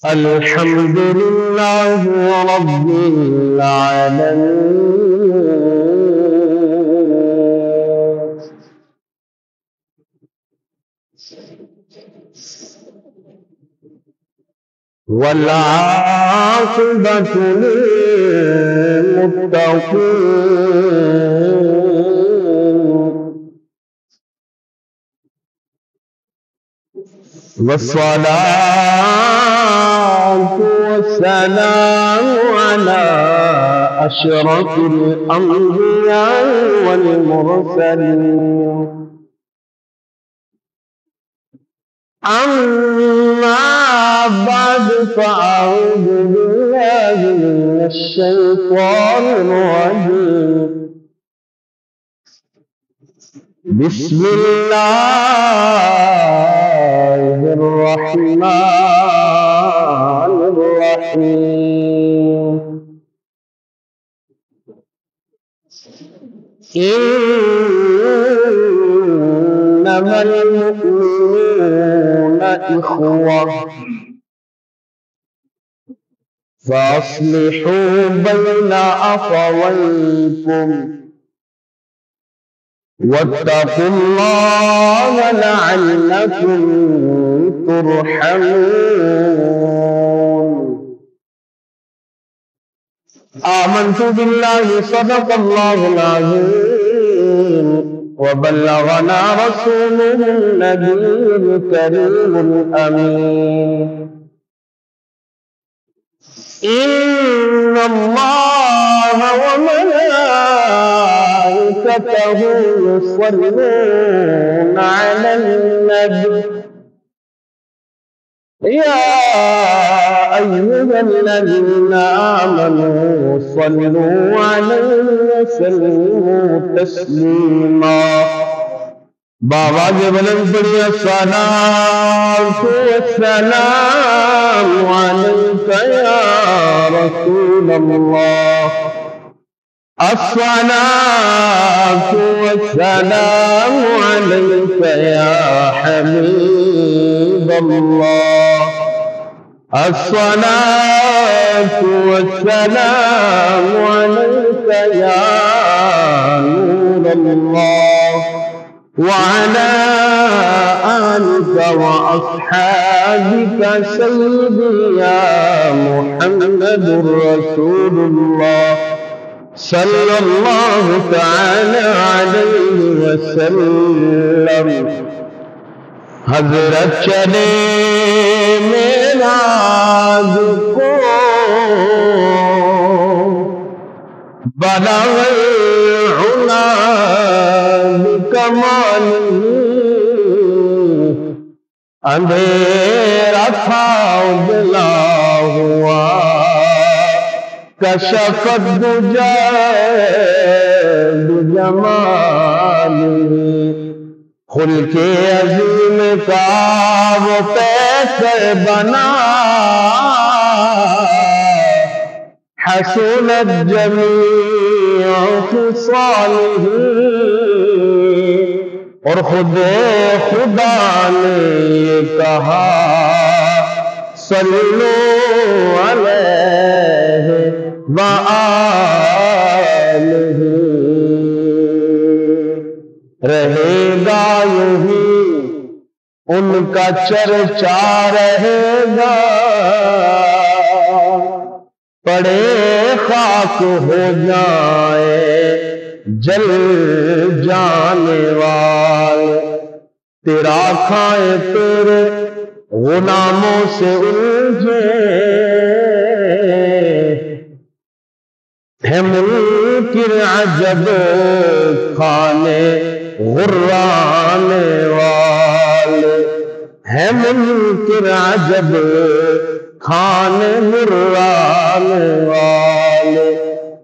الحمد لله رب العالمين والعاقبة للمتقين والصلاة والسلام على أشرف الأنبياء والمرسلين أما بعد فأعوذ بالله من الشيطان الرجيم بسم الله الرحمن الرحيم إنما المؤمنون إخوة فأصلحوا بين أخويكم واتقوا الله لعلكم ترحمون آمنت بالله صدق الله العظيم وبلغنا رسوله النبي الكريم الأمين إن الله وملائكته يصلون على النبي يا أيها الذين آمنوا صلوا عليه وسلموا تسليما بابا بلند پڑھیے الصلاة والسلام عليك يا رسول الله الصلاة والسلام عليك يا حبيب الله الصلاة والسلام عليك يا نور الله وعلى آلك وأصحابك سيدي يا محمد رسول الله صلى الله تعالى عليه وسلم حضرت چلے معراج کو بلغ العلا بکمالہ اندھیرا تھا اجلا ہوا کشف الدجى بجمالہ خلق عظیم کا وہ پیسر بنا حسنت جمیع خصالہ اور خدا نے یہ کہا صلو علیہ وآلہ رہے گا یہی ان کا چرچا رہے گا پڑے خاک ہو جائے جل جانے والے تیرا کھائے تیرے غلاموں سے الجھے ہے منکر عجب کھانے غرانے والے ہے منکر عجب کھانے غرانے والے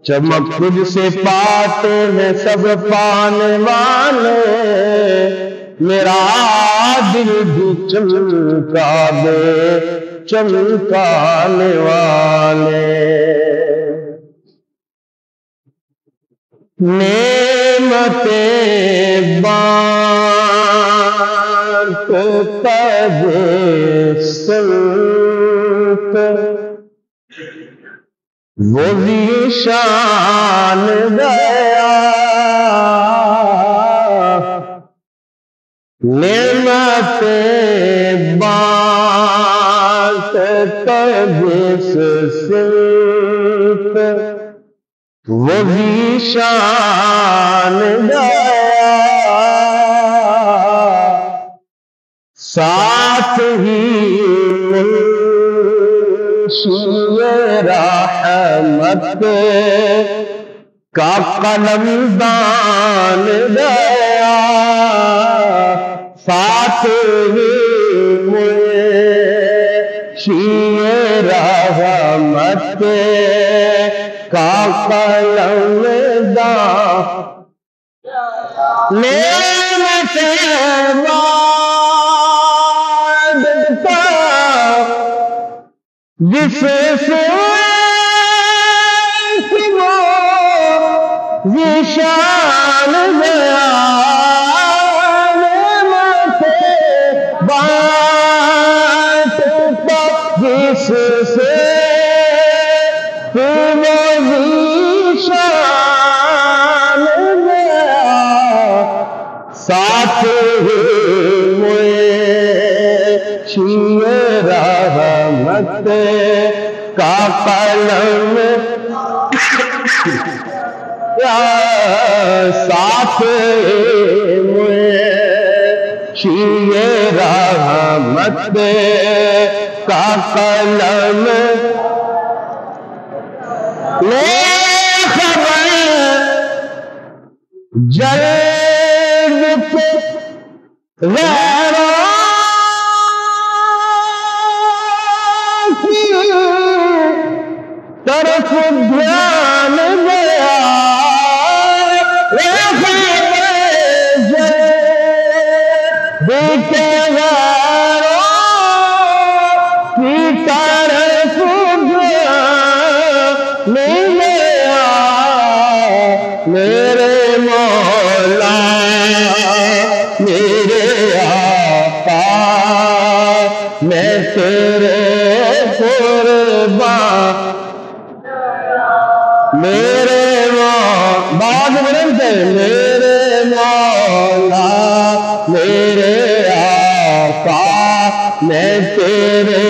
چمک تجھ سے پاتے ہیں سب پانے والے میرا دل بھی چمکا دے چمکانے والے نعمتیں بانٹ تجھے سن وہ ذیشان گیا نعمتیں بانٹتا جس صرف وہ ذیشان گیا ساتھ ہی منشی رحمت کا قلم دان گیا ساتھ ہی منشی رحمت کا قلم دان جس سے وہ ذیشان گیا بانٹتا جس سے وہ ذیشان گیا ساتھ رحمت کا قلم ساتھ منشی رحمت کا قلم خبر جلد سے غیروں طرف دھیان گیا دیکھے غیروں کی طرف دھیان گیا میرے مولا میرے آقا میں تیرے قربان میرے بعد بلند ہے میرے مولا میرے آقا میں تیرے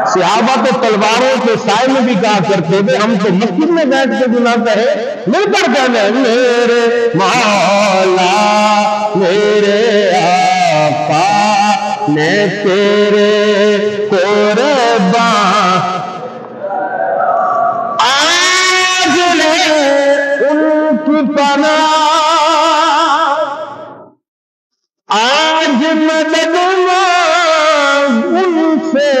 صحابہ تو تلواروں کے سائے میں بھی کہا کرتے تھے ہم تو مسجد میں بیٹھ کے گناہ کرے مل کر کہنا میرے مولا میرے آقا میں تیرے قربان آج لے ان کی پناہ آج مدد مانگ ان سے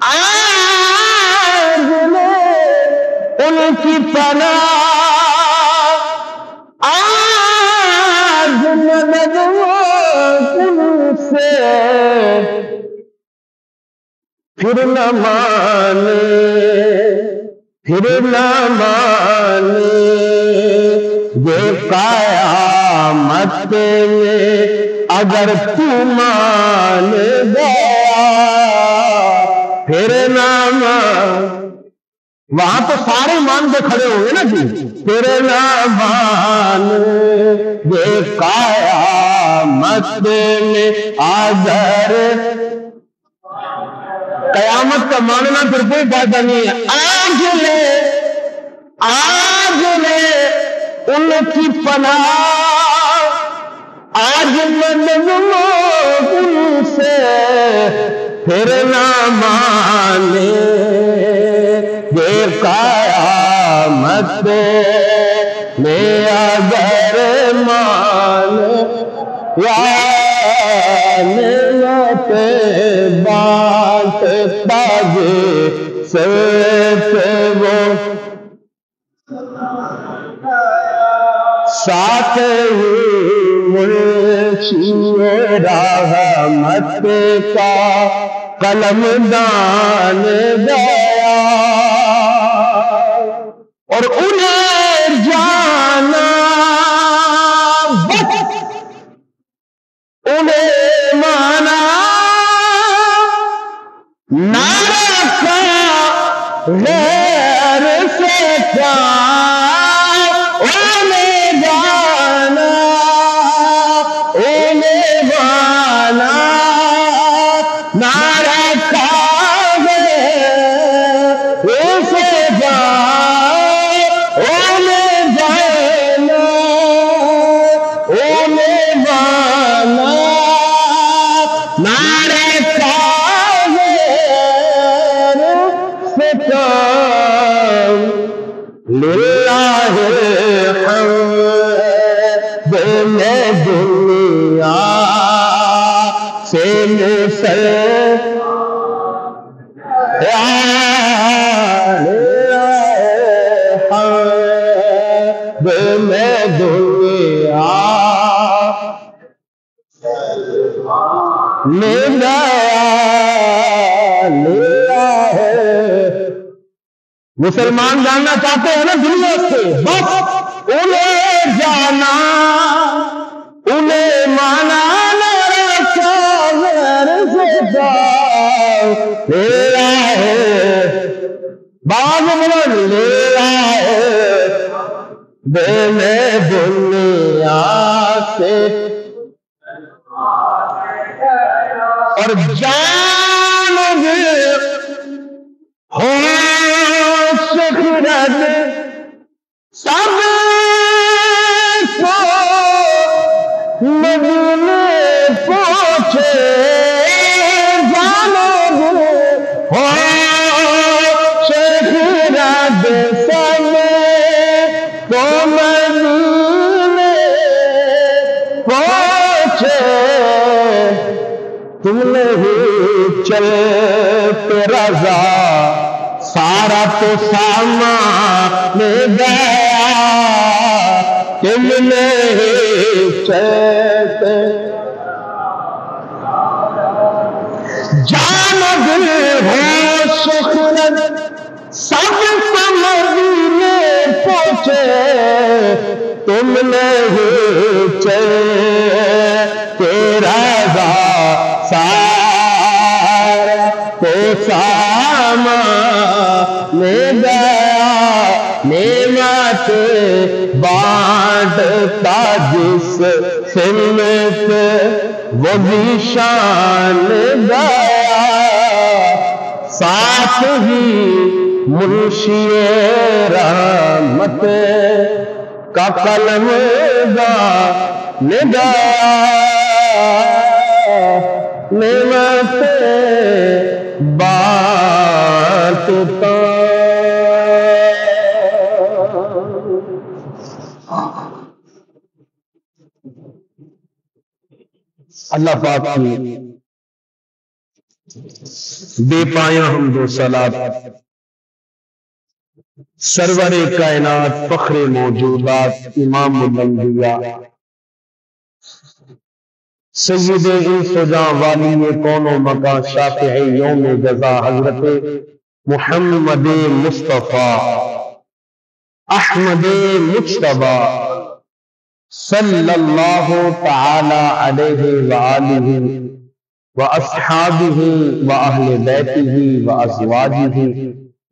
آج لے ان کی پناہ آج مدد مانگ ان سے پھر نہ مانے یہ قیامت میں اگر تو مان گیا پھر نہ وہاں تو سارے مان کے کھڑے ہوں گے نا جی پھر نہ مانے یہ قیامت میں اگر قیامت کا ماننا پھر کوئی فائدہ نہیں ہے آج لے ان کی پناہ آج مدد ان سے پھر نہ مانے یہ قیامت میں اگر مانے نعمت بانٹتا جس سے وہ ساتھ ہی منشی رحمت کا قلم دان گیا اور انہیں جانا انہیں مانا غیر سے کیا انہیں جانا نہ رکھا اسے انہیں جانا انہیں مانا نہ رکھا للہ الحمد میں دنیا سے مسل میں دنیا مسلمان جاننا چاہتے ہیں نا دنیا سے، بس انہیں جانا انہیں مانا میرا ہے باغ بلند میرا ہے بے میں دنیا سے اور جان ہو شخرت سب کو مدینے پہنچے جانو ہو شخرت سب کو مدینے پہنچے تم نہیں چلتے رضا سارا تو سامان گیا تم نہیں چلتے جان دل ہو شخرت سب مدینے پہنچے تم نہیں چلتے رضا سارا تو سامان گیا نعمت بانٹتا جس سمت وہ بھی شان گیا ساتھ ہی منشی رحمت کا قلم گیا نعمت بانٹتا اللہ پاک کی بے پایاں حمد و صلات سرور کائنات فخر موجودات امام الانبیاء سید انس و جاں والی کون و مکان شافع یوم جزا حضرت محمد مصطفیٰ احمد مجتبی صلی اللہ تعالی علیہ وآلہ واصحابہ واہل بیتہ وازواجہ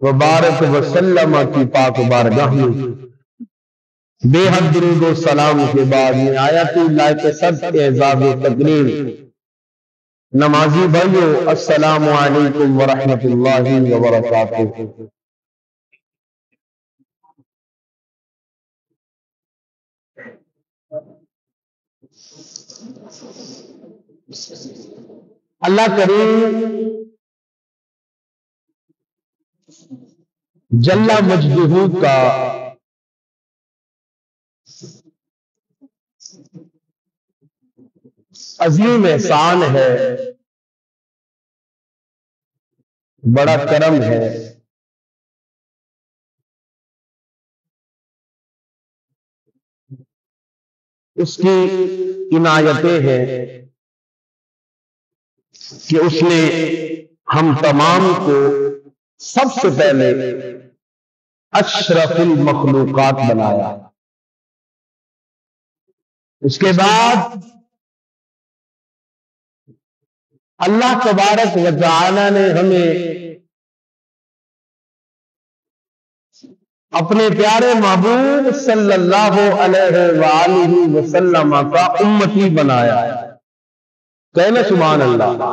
وبارک وسلم کی پاک بارگاہ میں بے حد درود و سلام کے بعد میں آیت اللہ کے سب اعزاز و تکریم نمازی بھائیو السلام علیکم ورحمۃ اللہ وبرکاتہ۔ اللہ کریم جل مجدہ کا عظیم احسان ہے، بڑا کرم ہے، اس کی عنایتیں ہیں کہ اس نے ہم تمام کو سب سے پہلے اشرف المخلوقات بنایا، اس کے بعد اللہ تبارک و تعالی نے ہمیں اپنے پیارے محبوب صلی اللہ علیہ وآلہ وسلم کا امتی بنایا ہے. کہنا سبحان اللہ.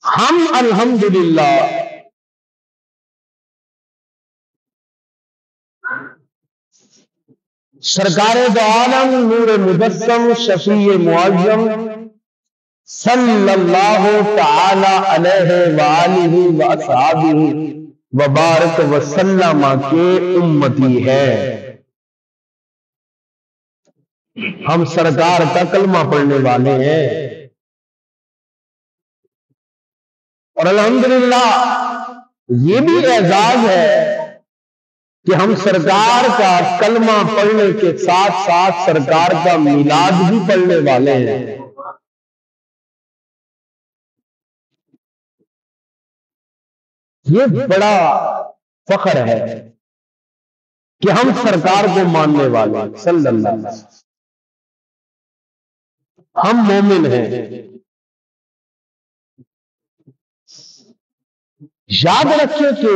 ہم الحمدللہ سرکار دو عالم نور مجسم شفیع معظم صلی اللہ تعالی علیہ وآلہ واصحابہ وبارک وسلم کے امتی ہے. ہم سرکار کا کلمہ پڑھنے والے ہیں اور الحمدللہ یہ بھی اعزاز ہے کہ ہم سرکار کا کلمہ پڑھنے کے ساتھ ساتھ سرکار کا میلاد بھی پڑھنے والے ہیں. یہ بڑا فخر ہے کہ ہم سرکار کو ماننے والے ہیں صلی اللہ علیہ وسلم. ہم مومن ہیں. یاد رکھیں کہ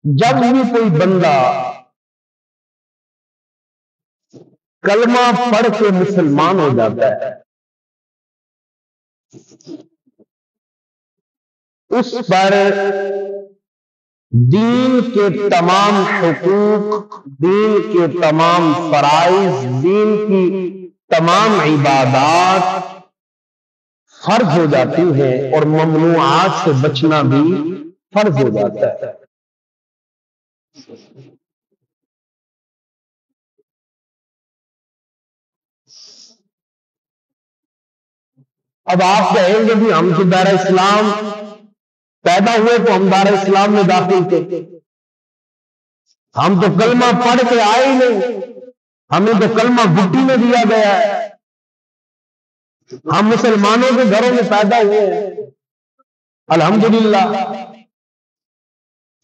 جب بھی کوئی بندہ کلمہ پڑھ کے مسلمان ہو جاتا ہے اس پر دین کے تمام حقوق، دین کے تمام فرائض، دین کی تمام عبادات فرض ہو جاتی ہیں اور ممنوعات سے بچنا بھی فرض ہو جاتا ہے. اب آپ کہیں گے بھی ہم تو دار اسلام پیدا ہوئے تو ہم دار اسلام میں داخل تھے، ہم تو کلمہ پڑھ کے آئے ہی نہیں، ہمیں تو کلمہ گٹی میں دیا گیا ہے، ہم مسلمانوں کے گھروں میں پیدا ہوئے ہیں الحمدللہ.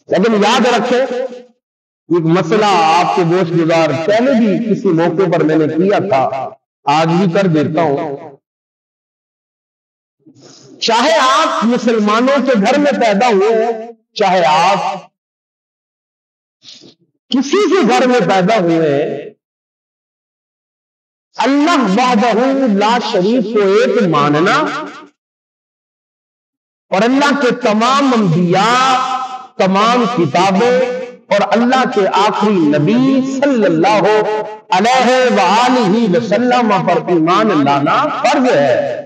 لیکن یاد رکھیں ایک مسئلہ آپ کے گوش گزار پہلے بھی کسی موقع پر میں نے کیا تھا، آج بھی کر دیتا ہوں. چاہے آپ مسلمانوں کے گھر میں پیدا ہوئے ہیں، چاہے آپ کسی کے گھر میں پیدا ہوئے ہیں، اللہ وحدہ لا شریک کو ایک ماننا اور اللہ کے تمام انبیاء، تمام کتابیں اور اللہ کے آخری نبی صلی اللہ علیہ وآلہ وسلم پر ایمان لانا فرض ہے.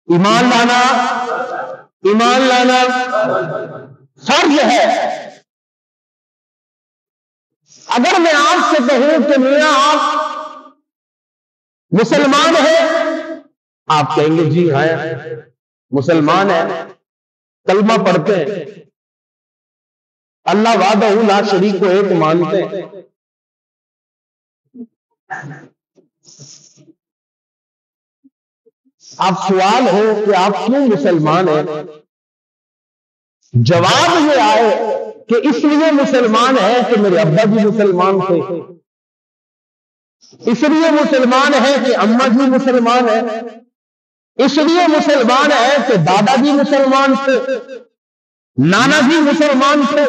ایمان لانا فرض ہے. اگر میں آپ سے کہوں کہ میاں آپ مسلمان ہیں، آپ کہیں گے جی ہاں مسلمان ہیں، کلمہ پڑھتے ہیں، اللہ وحدہ لا شریک کو ایک مانتے ہیں. اب سوال ہو کہ آپ کیوں مسلمان ہیں؟ جواب یہ آئے کہ اس لیے مسلمان ہے کہ میرے ابا جی مسلمان تھے، اس لیے مسلمان ہے کہ اماں جی مسلمان ہے، اس لیے مسلمان ہے کہ دادا جی مسلمان تھے، نانا جی مسلمان تھے.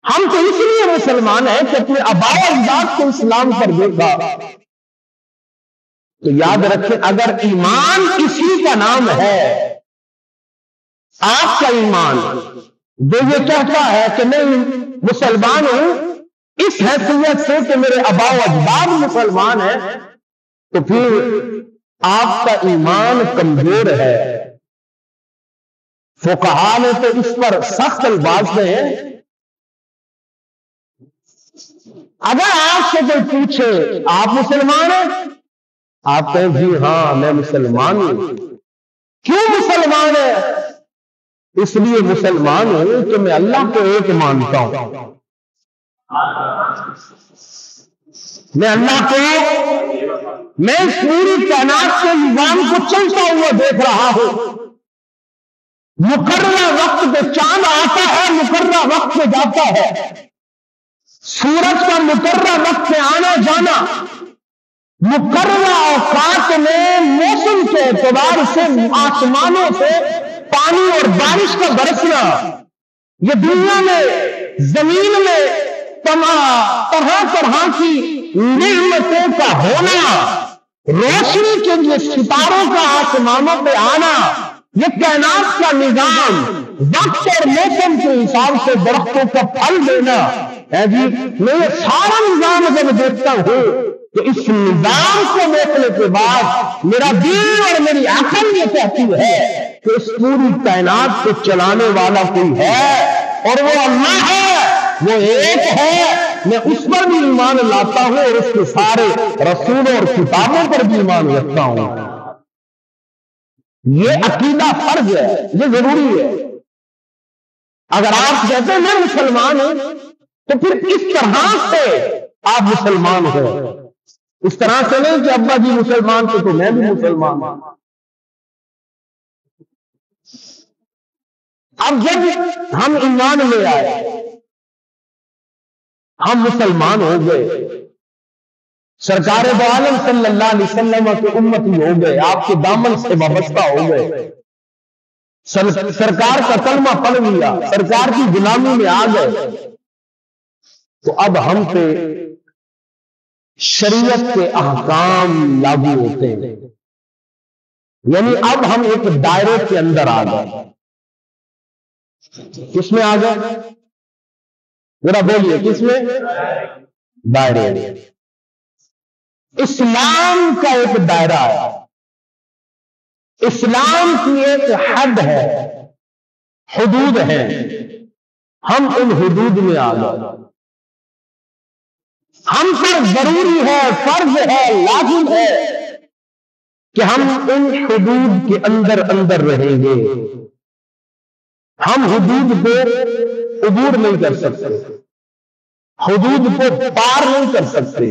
ہم تو اس لیے مسلمان ہیں کہ اپنے آباء و اجداد کو اسلام پر دیکھا. تو یاد رکھیں اگر ایمان اسی کا نام ہے، آپ کا ایمان جو یہ کہتا ہے کہ میں مسلمان ہوں اس حیثیت سے کہ میرے آباء و اجداد مسلمان ہیں، تو پھر آپ کا ایمان کمزور ہے. فقہاء نے تو اس پر سخت الفاظ میں ہیں. اگر آپ سے کوئی پوچھے آپ مسلمان ہیں، آپ کہیں جی ہاں میں مسلمان ہوں. کیوں مسلمان ہے؟ اس لیے مسلمان ہوں کہ میں اللہ کو ایک مانتا ہوں، میں اللہ کو، میں اس پوری کائنات کے نظام کو چلتا ہوا دیکھ رہا ہوں. مقررہ وقت پہ چاند آتا ہے، مقررہ وقت پہ جاتا ہے، سورج کا مقررہ وقت پہ آنا جانا، مقررہ اوقات میں موسم کے اعتبار سے آسمانوں سے پانی اور بارش کا برسنا، یہ دنیا میں زمین میں طرح طرح کی نعمتوں کا ہونا، روشنی کے لیے ستاروں کا آسمانوں پہ آنا، یہ کائنات کا نظام، وقت اور موسم کے حساب سے درختوں کا پھل دینا ہے جی، میں یہ سارا نظام جب دیکھتا ہوں تو اس نظام کو دیکھنے کے بعد میرا دل اور میری عقل یہ کہتی ہے کہ اس پوری کائنات کو چلانے والا کوئی ہے اور وہ اللہ ہے، وہ ایک ہے۔ میں اس پر بھی ایمان لاتا ہوں اور اس کے سارے رسولوں اور کتابوں پر بھی ایمان رکھتا ہوں۔ یہ عقیدہ فرض ہے، یہ ضروری ہے۔ اگر آپ کہتے ہیں میں مسلمان ہوں تو پھر اس طرح سے آپ مسلمان ہو، اس طرح سے نہیں کہ ابا جی مسلمان تھے تو میں بھی مسلمان ہوں۔ اب جب ہم ایمان لے آئے، ہم مسلمان ہو گئے، سرکار دو عالم صلی اللہ علیہ وسلم کے امتی ہو گئے، آپ کے دامن سے وابستہ ہو گئے، سرکار کا کلمہ پڑھ لیا، سرکار کی غلامی میں آ گئے، تو اب ہم پہ شریعت کے احکام لاگو ہوتے ہیں، یعنی اب ہم ایک دائرے کے اندر آ گئے۔ کس میں آ گئے؟ ذرا بولیے، کس میں؟ دائرے۔ اسلام کا ایک دائرہ ہے، اسلام کی ایک حد ہے، حدود ہیں، ہم ان حدود میں آ گئے۔ ہم پر ضروری ہے، فرض ہے، لازم ہے کہ ہم ان حدود کے اندر اندر رہیں گے۔ ہم حدود کو عبور نہیں کر سکتے، حدود کو پار نہیں کر سکتے۔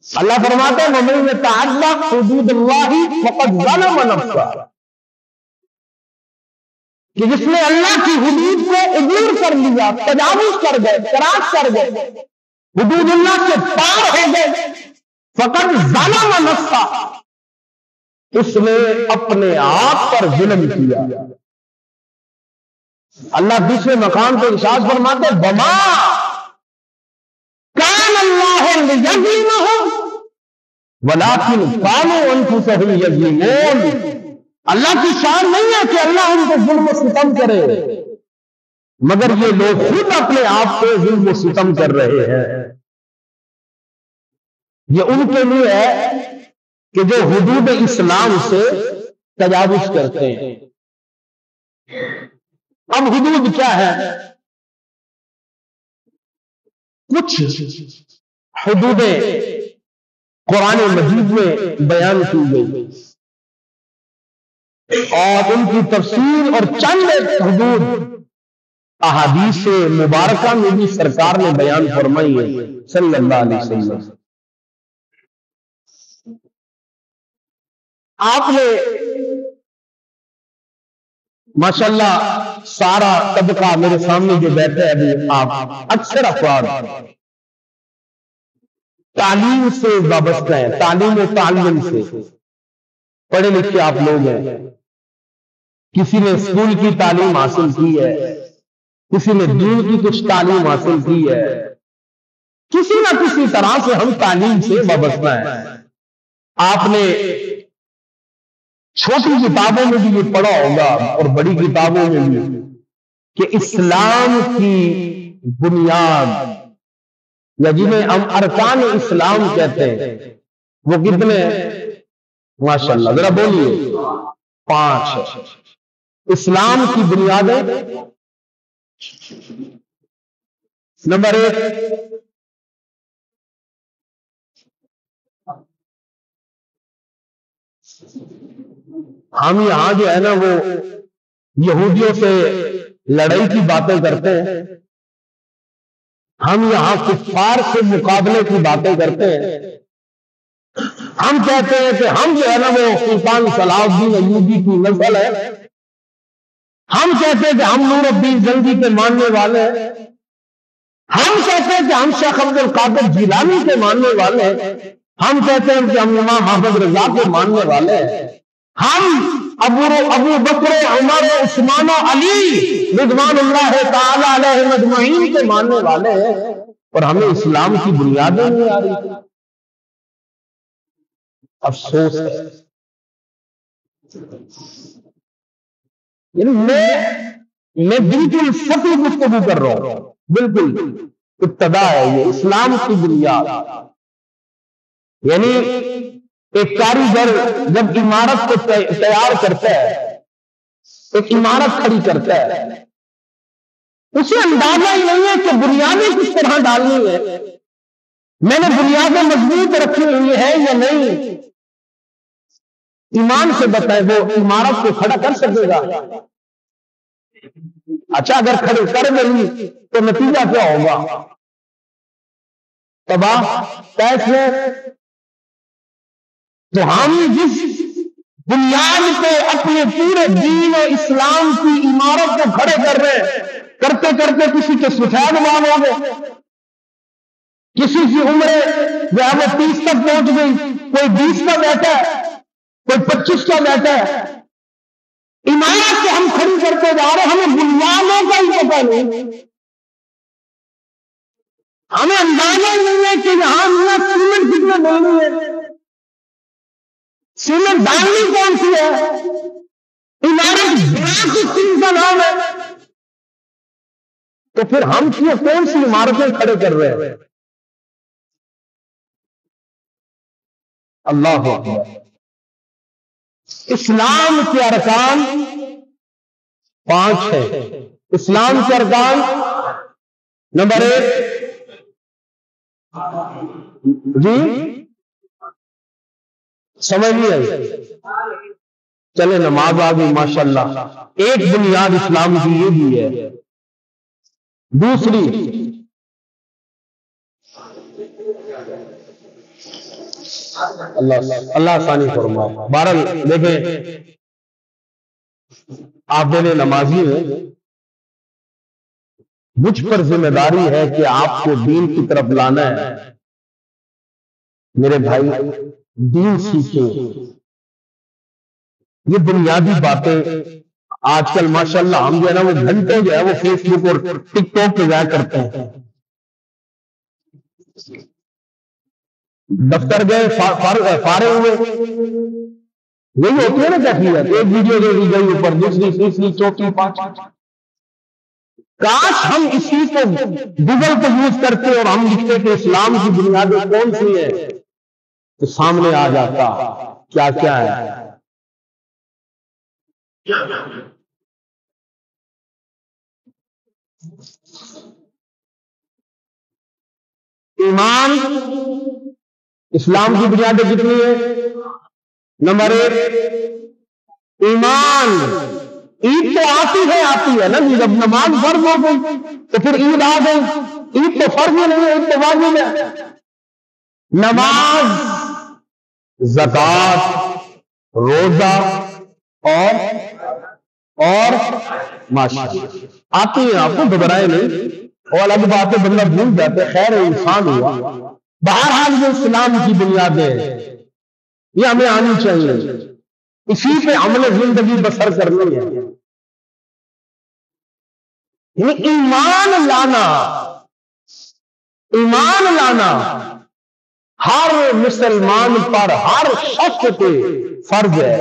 اللہ فرماتا ہے وَمَن يَتَعَدَّ حُدُودَ اللَّهِ فَقَدْ ظَلَمَ نَفْسَهُ، کہ جس نے اللہ کی حدود کو عبور کر لیا، تجاوز کر گئے، کراس کر گئے، حدود اللہ سے پار ہو گئے، فَقَدْ ظَلَمَ نَفْسَهُ، اس نے اپنے آپ پر ظلم کیا۔ اللہ دوسرے مقام پہ ارشاد فرماتے ہیں وَمَا كَانَ اللَّهُ لِيَظْلِمَهُمْ وَلَٰكِنْ كَانُوا أَنفُسَهُمْ يَظْلِمُونَ، اللہ کی شان نہیں ہے کہ اللہ ان کو ظلم و ستم کرے، مگر یہ لوگ خود اپنے آپ کو ظلم و ستم کر رہے ہیں۔ یہ ان کے لیے ہے کہ جو حدود اسلام سے تجاوز کرتے ہیں۔ اب حدود کیا ہے؟ کچھ حدودیں قرآن مجید میں بیان کی گئی اور ان کی تفصیل اور چند حدود احادیث مبارکہ میں بھی سرکار نے بیان فرمائی ہے صلی اللہ علیہ وسلم۔ آپ نے ماشاءاللہ سارا طبقہ میرے سامنے جو بیٹھے ابھی آپ اکثر افراد تعلیم سے وابستہ ہیں، تعلیم و تعلم سے پڑھے لکھے آپ لوگ ہیں۔ کسی نے اسکول کی تعلیم حاصل کی ہے، کسی نے دین کی کچھ تعلیم حاصل کی ہے، کسی نہ کسی طرح سے ہم تعلیم سے وابستہ ہیں۔ آپ نے چھوٹی کتابوں میں بھی یہ پڑھا ہوگا اور بڑی کتابوں میں بھی کہ اسلام کی بنیاد یا جنہیں ہم ارکان اسلام کہتے ہیں وہ کتنے ہیں؟ ماشاءاللہ ذرا بولیے، 5۔ اسلام کی بنیادیں، نمبر 1 ہم یہاں جو ہے نا وہ یہودیوں سے لڑائی کی باتیں کرتے ہیں، ہم یہاں کفار سے مقابلے کی باتیں کرتے ہیں، ہم کہتے ہیں کہ ہم جو ہے نا وہ سلطان صلاح الدین ایوبی کی نسل ہے، ہم کہتے ہیں کہ ہم نور الدین زنگی کے ماننے والے ہیں، ہم کہتے ہیں کہ ہم شیخ عبد القادر جیلانی کے ماننے والے ہیں، ہم کہتے ہیں کہ ہم امام احمد رضا کے ماننے والے ہیں۔ ہم ابو بکر عمر عثمان و علی رضوان اللہ تعالی علیہ مجمعین کے ماننے والے ہیں، اور ہمیں اسلام کی بنیادیں نہیں آ رہی۔ افسوس ہے۔ یعنی میں بالکل سطحی گفتگو کر رہا ہوں، بالکل ابتدا ہے یہ اسلام کی بنیاد۔ یعنی ایک کاریگر جب عمارت کو تیار کرتا ہے، ایک عمارت کھڑی کرتا ہے، اسے اندازہ ہی نہیں ہے کہ بنیادیں کس طرح ڈالنی ہے، میں نے بنیادیں مضبوط رکھی ہوئی ہے یا نہیں۔ ایمان سے بتائے وہ عمارت کو کھڑا کر سکے گا؟ اچھا اگر کھڑے کر گئی تو نتیجہ کیا ہوگا؟ تباہ کیسے؟ تو ہم جس بنیاد پہ اپنے پورے دین اور اسلام کی عمارت کو کھڑے کر رہے ہیں، کرتے کرتے کسی کے سفید بال ہو گئے، کسی کی عمر جو ہے وہ 30 تک پہنچ گئی، کوئی 20 کا بیٹا ہے، کوئی 25 کا بیٹا ہے، عمارت کو ہم کھڑی کرتے جا رہے ہیں، ہمیں بنیادوں کا ہی پتہ نہیں، ہمیں اندازہ نہیں ہے کہ یہاں سیمنٹ کتنے ڈالنی ہے، سیمنٹ ڈالنی کون سی ہے، عمارت بنا کس چیز کا نام ہے، تو پھر ہم کون سی عمارتیں کھڑے کر رہے ہیں؟ اللہ اکبر۔ اسلام کے ارکان 5 ہیں۔ اسلام کے ارکان نمبر 1 جی سمجھ نہیں آئی؟ چلے نماز آ گئی ماشاءاللہ۔ ایک بنیاد اسلام کی یہ بھی ہے۔ دوسری اللہ آسانی فرمائے۔ بہرحال دیکھیں آپ میرے نمازی ہیں، مجھ پر ذمہ داری ہے کہ آپ کو دین کی طرف لانا ہے۔ میرے بھائی دین سیکھیں۔ یہ بنیادی باتیں آج کل ماشاءاللہ ہم جو ہے نا وہ گھنٹے جو ہے وہ فیس بک اور ٹک ٹاک پہ ضائع کرتے ہیں۔ دفتر گئے فارغ ہوئے، یہی ہوتی ہے نا کیفیت، ایک ویڈیو دے دی گئی اوپر، دوسری تیسری چوتھی پانچ۔ کاش ہم اسی کو گوگل پہ یوز کرتے اور ہم لکھتے کہ اسلام کی بنیادیں کون سی ہے، تو سامنے آ جاتا کیا کیا ہے۔ ایمان اسلام کی بنیادیں کتنی ہے؟ نمبر 1 ایمان۔ عید تو آتی ہے نا جی، جب نماز فرض ہو گئی تو پھر عید آ گئی۔ عید تو فرض ہی نہیں ہے، عید تو واجب ہے۔ نماز، زکات، روزہ اور ماشاءاللہ آتی ہیں، آپ کو گھبرائے نہیں، اور الگ بات ہے بندہ بھول جاتے، خیر انسان ہوا۔ بہرحال یہ اسلام کی بنیادیں ہیں، یہ ہمیں آنی چاہیے، اسی پہ عمل زندگی بسر کرنی ہے۔ یعنی ایمان لانا ہر مسلمان پر، ہر شخص پہ فرض ہے،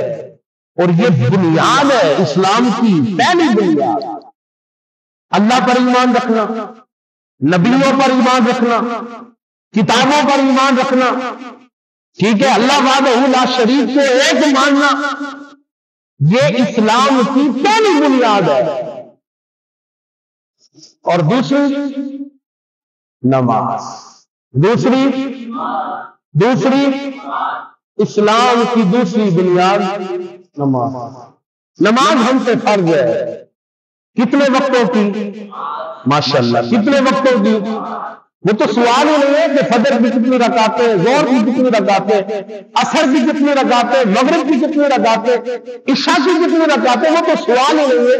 اور یہ بنیاد ہے اسلام کی پہلی بنیاد۔ اللہ پر ایمان رکھنا، نبیوں پر ایمان رکھنا، کتابوں پر ایمان رکھنا، ٹھیک ہے، اللہ وحدہ لا شریک کو ایک ماننا، یہ اسلام کی پہلی بنیاد ہے۔ اور دوسری نماز، دوسری اسلام کی دوسری بنیاد نماز ہم پہ فرض ہے۔ کتنے وقتوں کی؟ ماشاءاللہ کتنے وقتوں کی؟ وہ تو سوال ہی نہیں ہے کہ فجر کی کتنی رکعتیں، ظہر کی کتنی رکعتیں، عصر کی کتنی رکعتیں، مغرب کی کتنی رکعتیں، عشاء کی کتنی رکعتیں، وہ تو سوال ہی نہیں ہے۔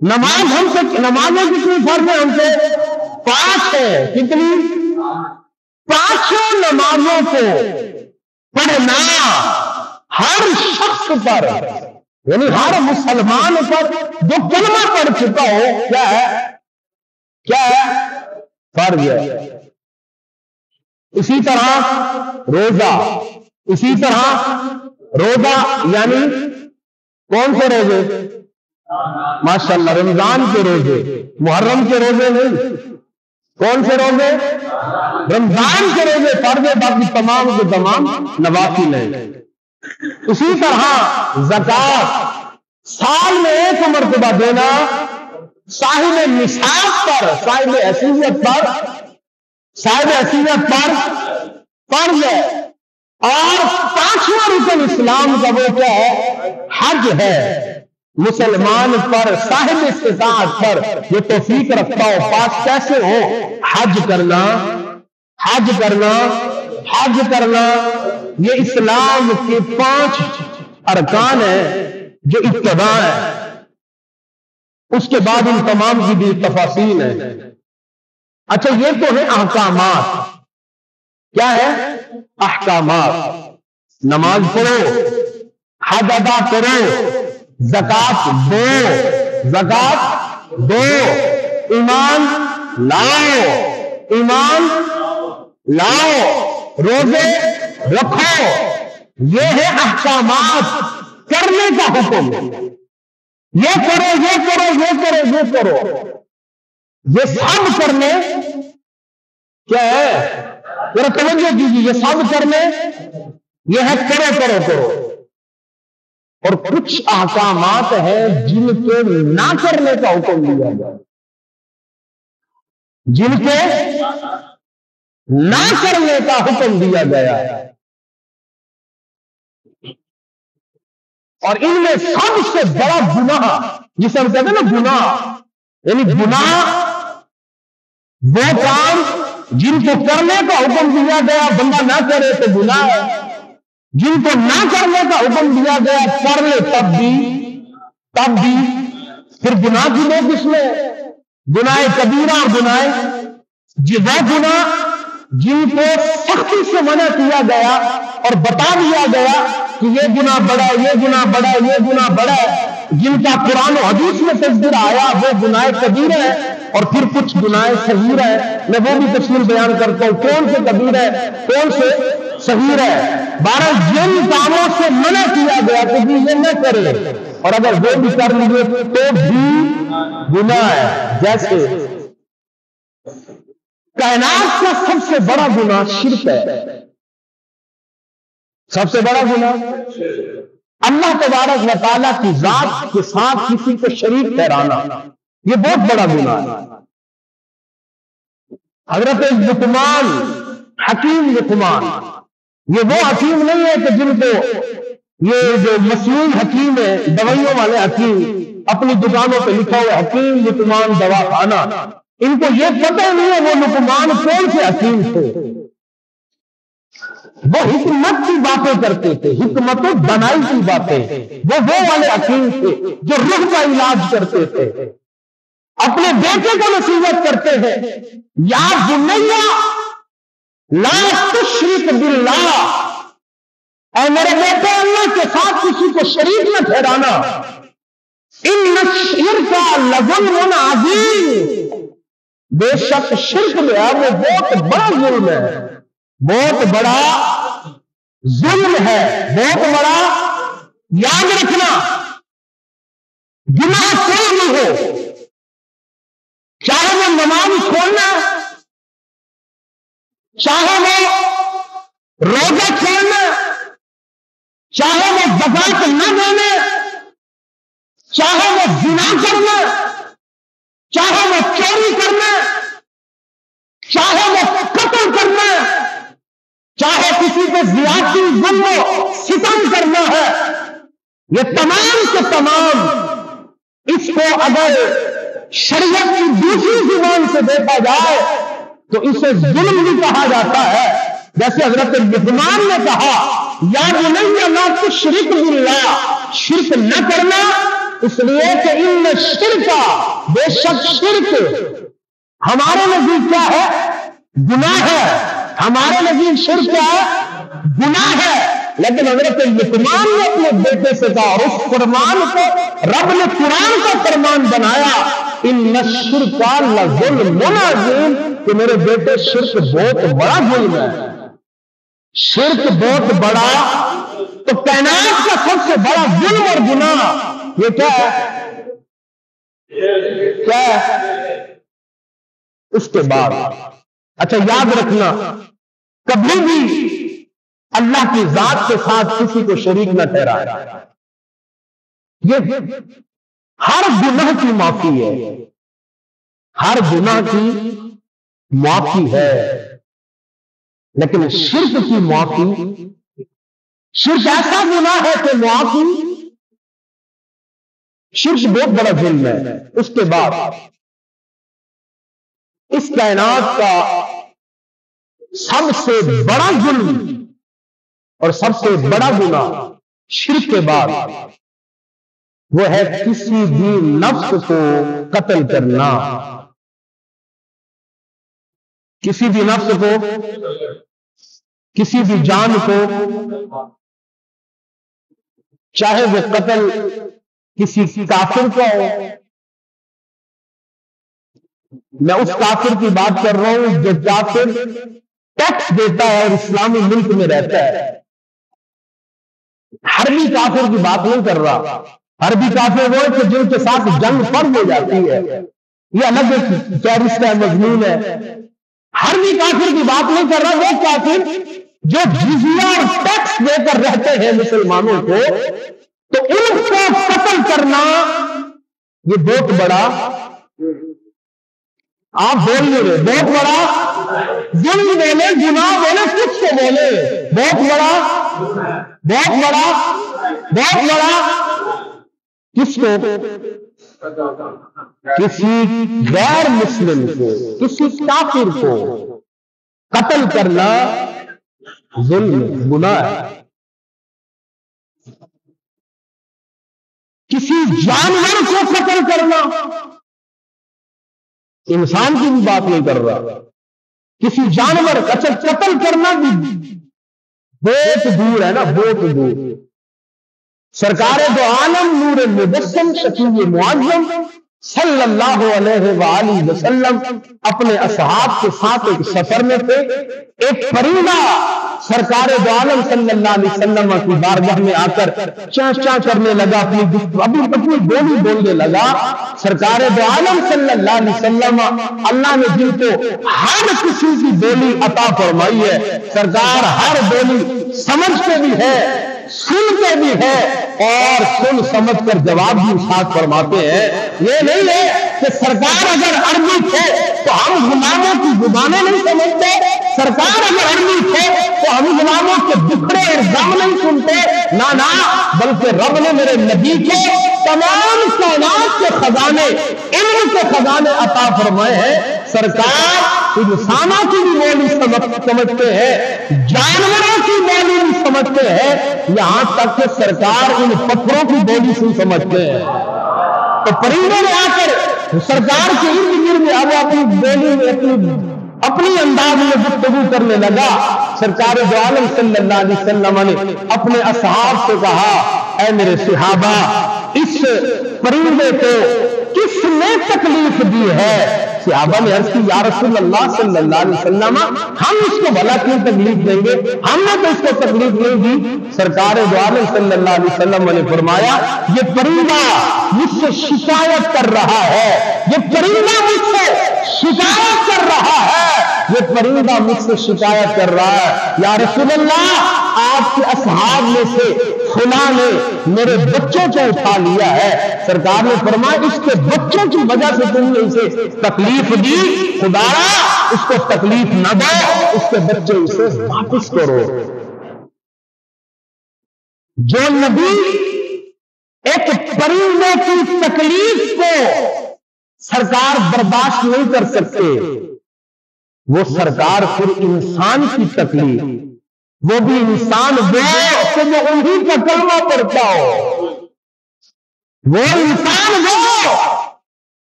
نماز ہم سے، نمازیں کتنی فرض ہے ہم سے؟ 5 ہے۔ کتنی؟ 5 نمازوں کو پڑھنا ہر شخص پر یعنی ہر مسلمان پر جو کلمہ پڑھ چکا ہو کیا ہے فرض ہے۔ اسی طرح روزہ یعنی کون سے روزے؟ ماشاءاللہ رمضان کے روزے، محرم کے روزے نہیں، کون سے روزے؟ رمضان کے روزے فرض ہے، باقی تمام کے تمام نوافل ہیں۔ اسی طرح زکوٰۃ سال میں ایک مرتبہ دینا صاحب نصاب پر، صاحب حیثیت پر فرض ہے۔ اور پانچواں رکن اسلام کا وہ کیا ہے؟ حج ہے۔ مسلمان پر، صاحب استطاعت پر جو توفیق رکھتا ہو، پاس کیسے ہو، حج کرنا یہ اسلام کے 5 ارکان ہیں جو ابتدا ہے۔ اس کے بعد ان تمام کی بھی تفاصیل ہیں۔ اچھا یہ تو ہے احکامات، کیا ہے؟ احکامات، نماز پڑھو، حج ادا کرو، زکات دو، ایمان لاؤ، روزے رکھو، یہ ہے احکامات، کرنے کا حکم، یہ کرو، یہ سب کرنے کیا ہے؟ ذرا توجہ کیجیے، یہ سب کرنے یہ ہے کرو۔ اور کچھ احکامات ہیں جن کے نہ کرنے کا حکم دیا گیا، اور ان میں سب سے بڑا گناہ جسے ہم کہتے ہیں نا گناہ، یعنی گناہ وہ کام جن کو کرنے کا حکم دیا گیا بندہ نہ کرے تو گناہ ہے، جن کو نہ کرنے کا حکم دیا گیا کر لے تب بھی پھر گناہ کی دو قسمیں، گناہ کبیرہ اور وہ گناہ جن کو سختی سے منع کیا گیا اور بتا دیا گیا کہ یہ گناہ بڑا ہے، جن کا قرآن و حدیث میں تذکرہ آیا وہ گناہ کبیرہ ہے، اور پھر کچھ گناہ صغیر ہے۔ میں وہ بھی تفصیل بیان کرتا ہوں کون سے کبیر ہے کون سے صغیر ہے۔ بہرحال جن کاموں سے منع کیا گیا کہ یہ نہ کرے، اور اگر وہ بھی کر لیے تو بھی گناہ ہے۔ جیسے کائنات کا سب سے بڑا گناہ شرک ہے، سب سے بڑا گناہ اللہ تبارک و تعالیٰ کی ذات کے ساتھ کسی کو شریک ٹھہرانا، یہ بہت بڑا گناہ ہے۔ حضرت لقمان، حکیم لقمان، یہ وہ حکیم نہیں ہے کہ جن کو یہ جو مسلم حکیم ہے، دوائیوں والے حکیم، اپنی دکانوں پہ لکھا ہوا حکیم لقمان دوا خانہ، ان کو یہ پتہ نہیں ہے وہ لقمان کون سے حکیم تھے۔ وہ حکمت کی باتیں کرتے تھے، حکمت و بنائی کی باتیں، وہ والے حکیم تھے جو روح کا علاج کرتے تھے، اپنے بیٹے کو نصیحت کرتے ہیں، یا بنیا لا تشرک باللہ، اے میرے بیٹے اللہ کے ساتھ کسی کو شریک نہ ٹھہرانا، ان الشرک لظلم عظیم، بے شک شرک جو ہے وہ بہت بڑا ظلم ہے، بہت بڑا یاد رکھنا، گناہ کوئی نہیں ہو، چاہے وہ نماز چھوڑنا، چاہے وہ روزہ چھوڑنا، چاہے وہ زکات نہ دینا، چاہے وہ زنا کرنا، چاہے وہ چوری کرنا، چاہے وہ قتل کرنا، چاہے کسی کو زیادتی ظلم و ستم کرنا ہے، یہ تمام کے تمام، اس کو اگر شریعت کی دوسری زبان سے دیکھا جائے تو اسے ظلم بھی کہا جاتا ہے۔ جیسے حضرت لقمان نے کہا یا بنی لا تشرک باللہ، شرک نہ کرنا، اس لیے کہ ان شرک، بے شک شرک ہمارے نزدیک کیا ہے؟ گناہ ہے۔ ہمارے نزدیک شرک کیا ہے؟ گناہ ہے۔ لیکن حضرت لقمان نے اپنے بیٹے سے کہا، اور اس فرمان کو رب نے قرآن کا فرمان بنایا، ان الشرک لظلم عظیم، کہ میرے بیٹے شرک بہت بڑا ظلم ہے، شرک بہت بڑا۔ تو کائنات کا سب سے بڑا ظلم اور گناہ یہ کیا ہے؟ کیا ہے؟ اس کے بعد اچھا یاد رکھنا، کبھی بھی اللہ کی ذات کے ساتھ کسی کو شریک نہ ٹھہرائے۔ یہ ہر گناہ کی معافی ہے، ہر گناہ کی معافی ہے، لیکن شرک کی معافی، شرک ایسا گناہ ہے کہ معافی، شرک بہت بڑا ظلم ہے۔ اس کے بعد اس کائنات کا سب سے بڑا ظلم اور سب سے بڑا گناہ شرک کے بعد وہ ہے کسی بھی نفس کو قتل کرنا، کسی بھی نفس کو، کسی بھی جان کو، چاہے وہ قتل کسی کافر کا ہو۔ میں اس کافر کی بات کر رہا ہوں جو کافر ٹیکس دیتا ہے اور اسلامی ملک میں رہتا ہے، حربی کافر کی بات نہیں کر رہا۔ حربی کافر وہ کہ جن کے ساتھ جنگ فرض ہو جاتی ہے، یہ الگ ٹیررسٹ ہے، مضمون ہے۔ حربی کافر کی بات نہیں کر رہا، وہ کافر جو جزیہ اور ٹیکس دے کر رہتے ہیں مسلمانوں کو، تو ان کو قتل کرنا یہ بہت بڑا، آپ بول نہیں رہے، بہت بڑا ظلم بولے، گناہ بولے، کچھ تو بولے، بہت بڑا، بہت بڑا، بہت بڑا۔ کس کو؟ کسی غیر مسلم کو، کسی کافر کو قتل کرنا ظلم، گناہ ہے۔ کسی جانور کو قتل کرنا، انسان کی بھی بات نہیں کر رہا، کسی جانور کا قتل کرنا بھی بہت دور ہے نا، بہت دور۔ سرکار دو عالم نور مبسم شفیع معظم صلی اللہ علیہ وآلہ وسلم اپنے اصحاب کے ساتھ ایک سفر میں تھے، ایک پرندہ سرکار دو عالم صلی اللہ علیہ وسلم کی بارگاہ میں آ کر چاں چاں کرنے لگا، اپنی بولی بولنے لگا۔ سرکار دو عالم صلی اللہ علیہ وسلم، اللہ نے جن کو ہر کسی کی بولی عطا فرمائی ہے، سرکار ہر بولی سمجھتے بھی ہے، سنتے بھی ہے، اور سن سمجھ کر جواب بھی ساتھ فرماتے ہیں۔ یہ نہیں ہے کہ سرکار اگر عربی تھے تو ہم غلاموں کی زبانیں نہیں سمجھتے، سرکار اگر عربی تھے تو ہم غلاموں کے دکھڑے اور غم نہیں سنتے، نہ، بلکہ رب نے میرے نبی کو تمام کائنات کے خزانے، علم کے خزانے عطا فرمائے ہیں۔ سرکار انسانوں کی بھی بولی سمجھتے ہیں، جانوروں کی بولی بھی سمجھتے ہیں، یہاں تک کہ سرکار ان پتھروں کی بولی سے سمجھتے ہیں۔ تو پرندوں نے آ کر سرکار کے ارد گرد اب اپنی بولی میں اپنی انداز میں گفتگو کرنے لگا۔ سرکار دو عالم صلی اللہ علیہ وسلم نے اپنے اصحاب سے کہا، اے میرے صحابہ، اس پرندے کو کس نے تکلیف دی ہے؟ صحابہ نے عرض کی، یا رسول اللہ صلی اللہ علیہ وسلم، ہم اس کو بھلا کیوں تکلیف دیں گے؟ ہم نے تو اس کو تکلیف نہیں دی۔ سرکار دو عالم صلی اللہ علیہ وسلم نے فرمایا، یہ پرندہ مجھ سے شکایت کر رہا ہے، یہ پرندہ مجھ سے شکایت کر رہا ہے، یہ پرندہ مجھ سے شکایت کر رہا ہے، یا رسول اللہ، آپ کے اصحاب میں سے فلاں نے میرے بچوں کو اٹھا لیا ہے۔ سرکار نے فرمایا، اس کے بچوں کی وجہ سے تم نے اسے تکلیف دی، خدایا اس کو تکلیف نہ دو، اس کے بچے اسے واپس کرو۔ جو نبی ایک پرندے کی تکلیف کو سرکار برداشت نہیں کر سکتے، وہ سرکار پھر انسان کی تکلیف، وہ بھی انسان وہ کہ جو انہی کا کلمہ پڑھتا ہو، وہ انسان وہ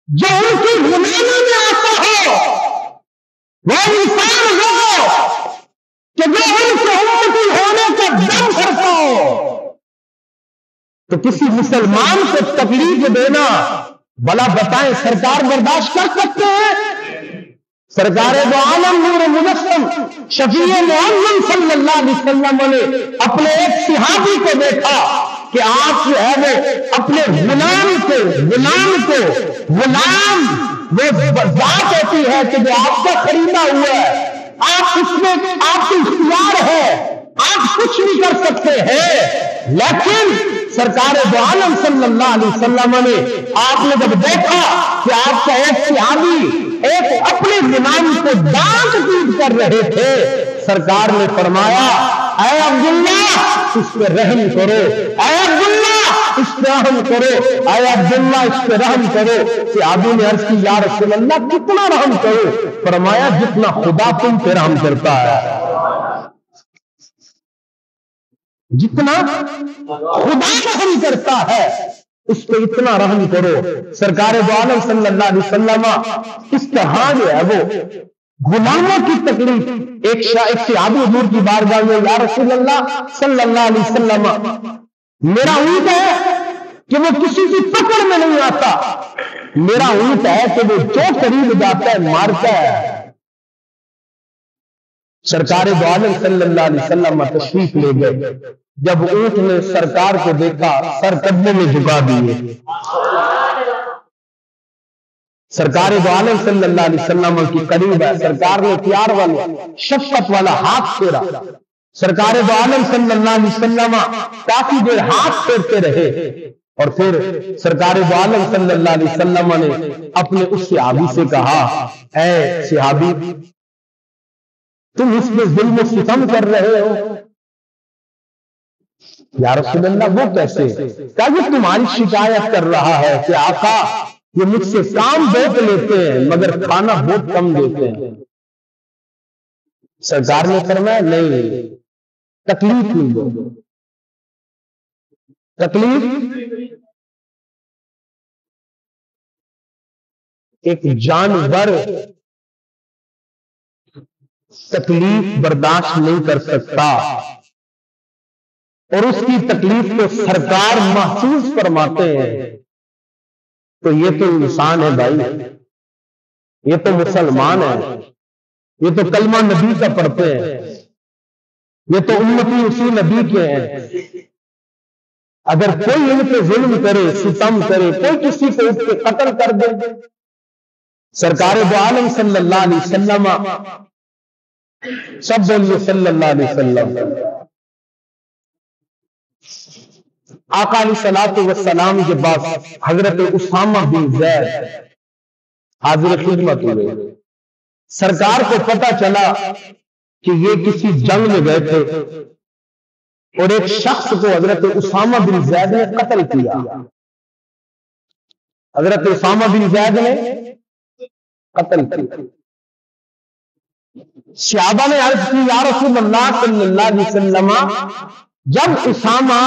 جو ان کی غلامی میں آتا ہو، وہ انسان وہ کہ جو ان سے امتی ہونے کا دم بھرتا ہو تو کسی مسلمان کو تکلیف دینا بلا بتائیں سرکار برداشت کر سکتے ہیں؟ سرکار دو عالم نور مجسم شفیع معظم صلی اللہ علیہ وسلم نے اپنے ایک صحابی کو دیکھا کہ آپ جو ہے وہ اپنے غلام وہ ذات ہوتی ہے کہ جو آپ کا خریدا ہوا ہے، آپ اس میں آپ کو اختیار ہے، آپ کچھ نہیں کر سکتے ہیں، لیکن سرکار دو عالم صلی اللہ علیہ وسلم نے آپ نے جب دیکھا کہ آپ کا ایک صحابی ایک اپنے غلام کو ڈانٹ پیٹ کر رہے تھے، سرکار نے فرمایا اے عبداللہ اس پہ رحم کرو، اے عبداللہ اس پہ رحم کرو، اے عبداللہ اس پہ رحم کرو۔ صحابی نے عرض کی یا رسول اللہ کتنا رحم کرو؟ فرمایا جتنا خدا تم پہ رحم کرتا ہے، جتنا خدا رحم کرتا ہے اس پہ اتنا رحم کرو۔ سرکار دو عالم صلی اللہ علیہ وسلم اس طرح جو ہے وہ غلاموں کی تکلیف ایک صحابی حضور کی بارگاہ میں یا رسول اللہ صلی اللہ علیہ وسلم میرا اونٹ ہے کہ وہ کسی کی پکڑ میں نہیں آتا، میرا اونٹ ہے کہ وہ جو قریب جاتا ہے مارتا ہے۔ سرکار دو عالم صلی اللہ علیہ وسلم تشریف لے گئے، جب اونٹ نے سرکار کو دیکھا سر قدموں میں جھکا دیے، سرکار دو عالم صلی اللہ علیہ وسلم کی قریب ہے، سرکار نے پیار والا شفقت والا ہاتھ پھیرا، سرکار دو عالم صلی اللہ علیہ وسلم کافی دیر ہاتھ پھیرتے رہے، اور پھر سرکار دو عالم صلی اللہ علیہ وسلم نے اپنے اس صحابی سے کہا اے صحابی تم اس میں ظلم و ستم کر رہے ہو؟ یا رسول اللہ وہ کیسے؟ کہا یہ تمہاری شکایت کر رہا ہے کہ آقا یہ مجھ سے کام بہت لیتے ہیں مگر کھانا بہت کم دیتے ہیں۔ سرکار نے فرمایا نہیں، تکلیف نہیں دو، تکلیف ایک جانور تکلیف برداشت نہیں کر سکتا، اور اس کی تکلیف کو سرکار محسوس فرماتے ہیں، تو یہ تو انسان ہے بھائی، یہ تو مسلمان ہے، یہ تو کلمہ نبی کا پڑھتے ہیں، یہ تو امتی اسی نبی کے ہیں۔ اگر کوئی ان پہ ظلم کرے ستم کرے، کوئی کسی کو اس پہ قتل کر دے، سرکار دو عالم صلی اللہ علیہ وسلم سب بولیے صلی اللہ علیہ وسلم آقا علیہ الصلوۃ والسلام کے بعد حضرت اسامہ بن زید حاضر خدمت ہوئے، سرکار کو پتہ چلا کہ یہ کسی جنگ میں گئے تھے اور ایک شخص کو حضرت اسامہ بن زید نے قتل کیا، حضرت اسامہ بن زید نے قتل کیا۔ صحابہ نے عرض کی یا رسول اللہ صلی اللہ علیہ وسلم جب اسامہ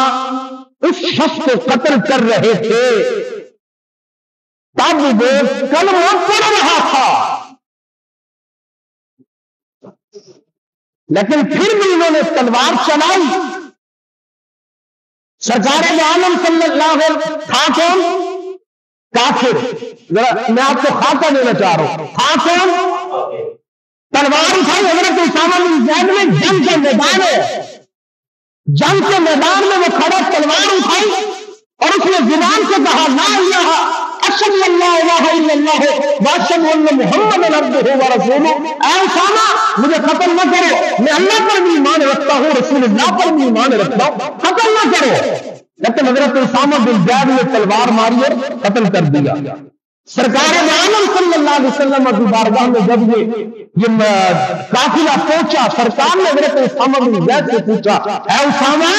اس شخص کو قتل کر رہے تھے تب وہ کلمہ پڑھ رہا تھا، لیکن پھر بھی انہوں نے تلوار چلائی۔ سرکار عالم صلی اللہ علیہ وسلم تھا کون؟ کافر۔ میں آپ کو خاکہ دینا چاہ رہا ہوں، تھا کون؟ تلوار اٹھائی حضرت اسامہ بن زید میں، جنگ کے میدان ہے، جنگ کے میدان میں وہ کھڑا تلوار اٹھائی اور اس نے زبان سے کہا لا الہ اشہد ان لا الہ الا اللہ واشہد ان محمد عبدہ ورسولہ۔ اے اسامہ مجھے قتل نہ کرو، میں اللہ پر بھی ایمان رکھتا ہوں، رسول اللہ پر بھی ایمان رکھتا ہوں، قتل نہ کرو۔ لیکن حضرت اسامہ بن زید نے تلوار ماری اور قتل کر دیا۔ سرکار عالم صلی اللہ علیہ وسلم کی بارگاہ میں جب یہ قافلہ پہنچا، سرکار نے حضرت اسامہ بن زید سے پوچھا اے اسامہ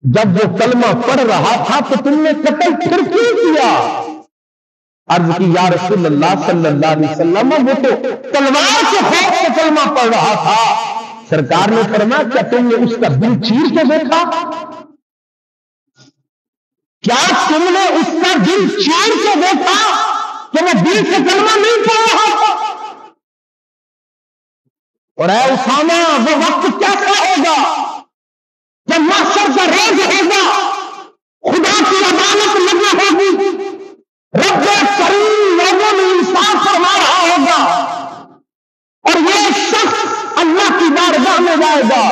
جب وہ کلمہ پڑھ رہا تھا تو تم نے قتل پھر کیوں کیا؟ عرض کی یا رسول اللہ صلی اللہ علیہ وسلم وہ تو تلوار سے خوف سے کلمہ پڑھ رہا تھا۔ سرکار نے فرمایا کیا تم نے اس کا دل چیر کے دیکھا؟ کیا تم نے اس کا دل چیر کے دیکھا کہ وہ دل سے کلمہ نہیں پڑھ رہا تھا؟ اور اے اسامہ وہ وقت کیسا ہوگا جب محشر کا روز ہوگا، خدا کی عدالت لگی ہوگی، رب کریم لوگوں میں انصاف فرما رہا ہوگا، اور یہ شخص اللہ کی بارگاہ میں جائے گا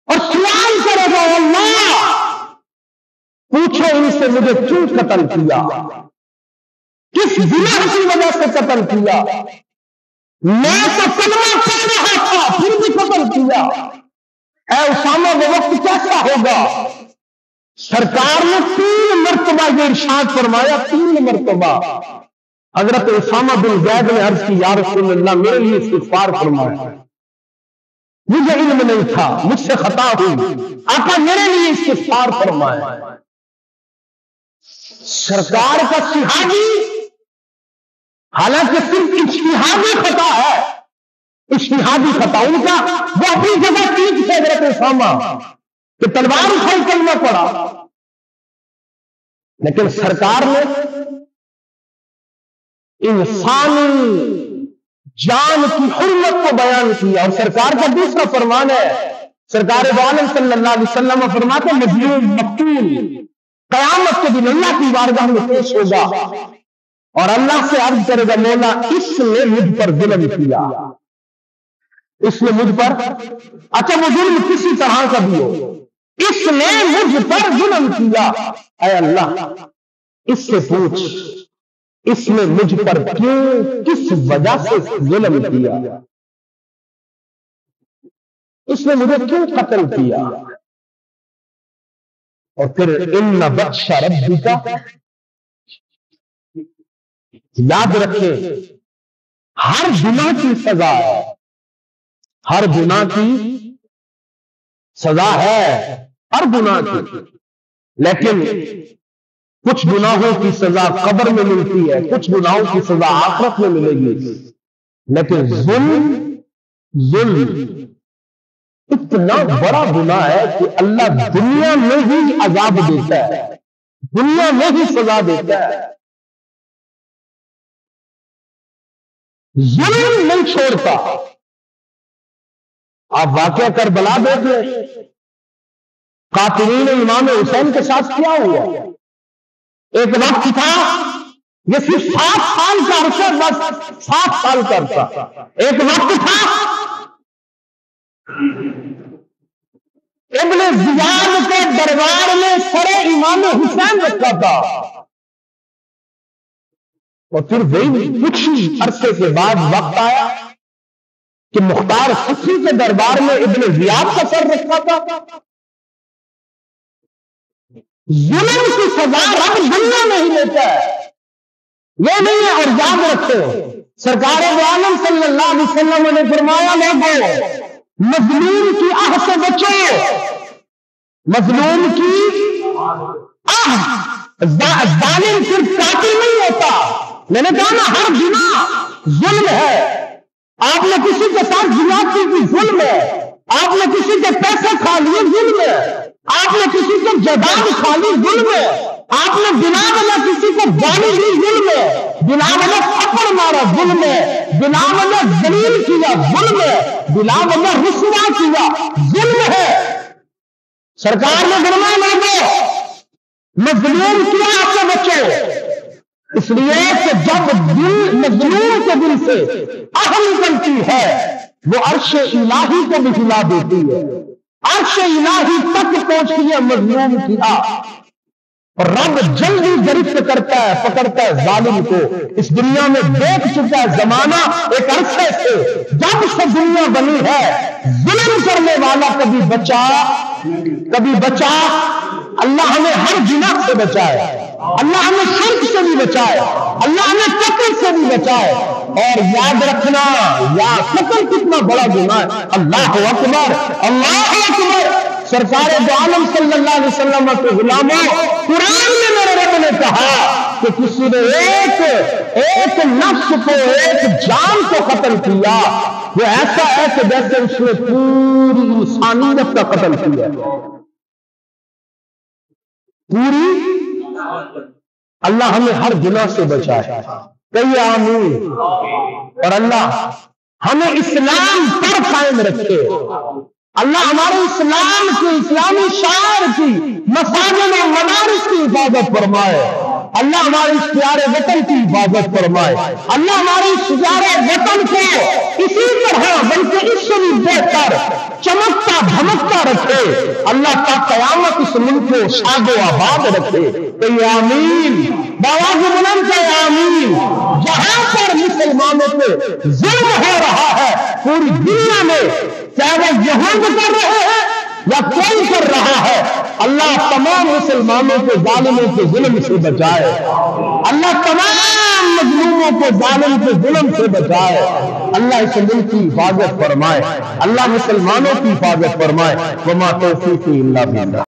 اور سوال کرے گا، اللہ پوچھو ان سے مجھے کیوں قتل کیا، کس گناہ کی وجہ سے قتل کیا، میں تو کلمہ پڑھ رہا تھا پھر بھی قتل کیا۔ اے اسامہ وہ وقت کیسا ہوگا؟ سرکار نے 3 مرتبہ یہ ارشاد فرمایا، 3 مرتبہ۔ حضرت اسامہ بن زید نے عرض کی، یا رسول اللہ میرے لیے استغفار فرمایا، مجھے علم نہیں تھا، مجھ سے خطا ہوئی، آقا میرے لیے استغفار فرمایا۔ سرکار کا صحابی حالانکہ صرف اجتہادی خطا ہے، اجتہادی خطا ان کا، وہ اپنی جگہ ٹھیک تھے حضرت اسامہ کہ تلوار اٹھائی کلمہ پڑا، لیکن سرکار نے انسانی جان کی حرمت کو بیان کیا۔ اور سرکار کا دوسرا فرمان ہے، سرکار دو عالم صلی اللہ علیہ وسلم فرماتے مظلوم مقتول قیامت کے دن اللہ کی بارگاہ میں پیش ہوگا اور اللہ سے عرض کرے گا، مولا اس نے مجھ پر ظلم کیا، اس نے مجھ پر، اچھا وہ ظلم کسی طرح کا بھی ہو، اس نے مجھ پر ظلم کیا، اے اللہ اس سے پوچھ اس نے مجھ پر کیوں، کس وجہ سے ظلم کیا، اس نے مجھے کیوں قتل کیا۔ اور پھر ان بطش ربک، یاد رکھے ہر گناہ کی سزا ہے، ہر گناہ کی سزا ہے، ہر گناہ کی، لیکن کچھ گناہوں کی سزا قبر میں ملتی ہے، کچھ گناہوں کی سزا آخرت میں ملے گی، لیکن ظلم اتنا بڑا گناہ ہے کہ اللہ دنیا میں ہی عذاب دیتا ہے، دنیا میں ہی سزا دیتا ہے، ظلم نہیں چھوڑتا۔ آپ واقعہ کربلا دیکھ لیں، قاتلین امام حسین کے ساتھ کیا ہوا؟ ایک وقت تھا یہ صرف 7 سال کا عرصہ، بس 7 سال کا عرصہ، ایک وقت تھا ابن زیاد کے دربار میں سر امام حسین رکھا تھا، اور پھر وہی کچھ عرصے کے بعد وقت آیا کہ مختار سکھی کے دربار میں ابن زیاد کا سر رکھا تھا۔ ظلم کی سزا رب دنیا میں ہی لیتا ہے، یہ نہیں ہے۔ اور یاد رکھو سرکار دو عالم صلی اللہ علیہ وسلم نے فرمایا، لوگوں مظلوم کی آہ سے بچو، مظلوم کی آہ، ظالم صرف قاتل نہیں ہوتا، میں نے کہا نا ہر گناہ ظلم ہے، آپ نے کسی کے ساتھ زیادتی کی ظلم ہے، آپ نے کسی کے پیسے کھا لیے ظلم ہے، آپ نے کسی کے جائیداد کھا لی ظلم ہے، آپ نے بلا وجہ کسی کو گالی دی ظلم ہے، بلا وجہ تھپڑ مارا ظلم ہے، بلا وجہ ذلیل کیا ظلم ہے، بلا وجہ رسوا کیا ظلم ہے۔ سرکار نے فرمایا لوگوں مظلوم کیا آپ سے بچو، اس لیے کہ جب دل مظلوم کے دل سے آہ نکلتی ہے وہ عرش الہی کو بھی ہلا دیتی ہے، عرش الہی تک پہنچتی ہے مظلوم کی آہ، اور رب جلدی گرفت کرتا ہے، پکڑتا ہے ظالم کو۔ اس دنیا میں دیکھ چکا ہے زمانہ ایک عرصے سے، جب سے دنیا بنی ہے ظلم کرنے والا کبھی بچا، اللہ ہمیں ہر گناہ سے بچائے، اللہ ہمیں شرک سے بھی بچائے، اللہ ہمیں قتل سے بھی بچائے۔ اور یاد رکھنا یا قتل کتنا بڑا گناہ ہے، اللہ اکبر اللہ اکبر۔ سرکار دو عالم صلی اللہ علیہ وسلم کے غلاموں، قرآن میں میرے رب نے کہا کہ کسی نے ایک نفس کو، ایک جان کو قتل کیا، وہ ایسا ہے کہ جیسے اس نے پوری انسانیت کا قتل کیا، پوری۔ اللہ ہمیں ہر گناہ سے بچائے، کہیے آمین۔ اور اللہ ہمیں اسلام پر قائم رکھے، اللہ ہمارے اسلام کی، اسلامی شعائر کی، مساجد و مدارس کی حفاظت فرمائے، اللہ ہمارے اس پیارے وطن کی حفاظت فرمائے، اللہ ہمارے اس پیارے وطن کو اسی طرح بلکہ اس سے بھی بہتر چمکتا دھمکتا رکھے، اللہ کا قیامت اس ملک کو شاد و آباد رکھے، تو آمین، باواز بلند کا آمین۔ جہاں پر مسلمانوں پہ ظلم ہو رہا ہے پوری دنیا میں، چاہے وہ یہود کر رہے ہیں یا کوئی کر رہا ہے، اللہ تمام مسلمانوں کو ظالموں کے ظلم سے بچائے، اللہ تمام مظلوموں کو ظالم کے ظلم سے بچائے، اللہ اس ملک کی حفاظت فرمائے، اللہ مسلمانوں کی حفاظت فرمائے، وما توفیقی الا باللہ۔